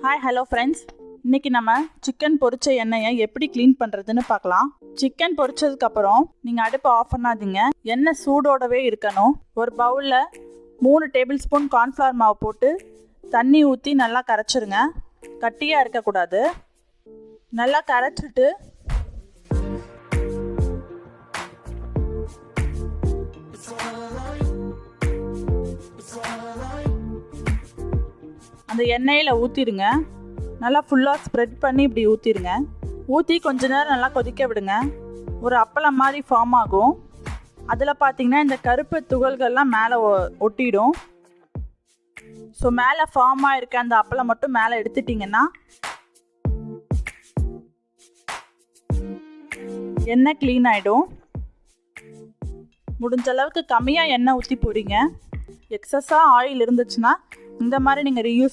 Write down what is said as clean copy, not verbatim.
Hi hello friends, இன்றைக்கி நம்ம chicken பொரிச்ச எண்ணெயை எப்படி க்ளீன் பண்ணுறதுன்னு பார்க்கலாம். சிக்கன் பொரிச்சதுக்கப்புறம் நீங்கள் அடுப்பை ஆஃப் பண்ணாதீங்க. எண்ணெய் சூடோடவே இருக்கணும். ஒரு பவுலில் 3 டேபிள் ஸ்பூன் கார்ன்ஃப்ளவர் மாவு போட்டு தண்ணி ஊற்றி நல்லா கரைச்சிருங்க. கட்டியாக இருக்கக்கூடாது. நல்லா கரைச்சிட்டு அந்த எண்ணெயில் ஊற்றிடுங்க. நல்லா ஃபுல்லாக ஸ்ப்ரெட் பண்ணி இப்படி ஊற்றிடுங்க. ஊற்றி கொஞ்ச நேரம் நல்லா கொதிக்க விடுங்க. ஒரு அப்பளம் மாதிரி ஃபார்ம் ஆகும். அதில் பார்த்தீங்கன்னா இந்த கருப்பு துகள்கள்லாம் மேலே ஒட்டிடும். ஸோ மேலே ஃபார்ம் ஆகிருக்க அந்த அப்பளம் மட்டும் மேலே எடுத்துட்டிங்கன்னா எண்ணெய் க்ளீன் ஆகிடும். முடிஞ்ச அளவுக்கு கம்மியாக எண்ணெய் ஊற்றி போடுங்க. எக்ஸஸாக ஆயில் இருந்துச்சுன்னா இந்த மாதிரி நீங்கள் ரீயூஸ்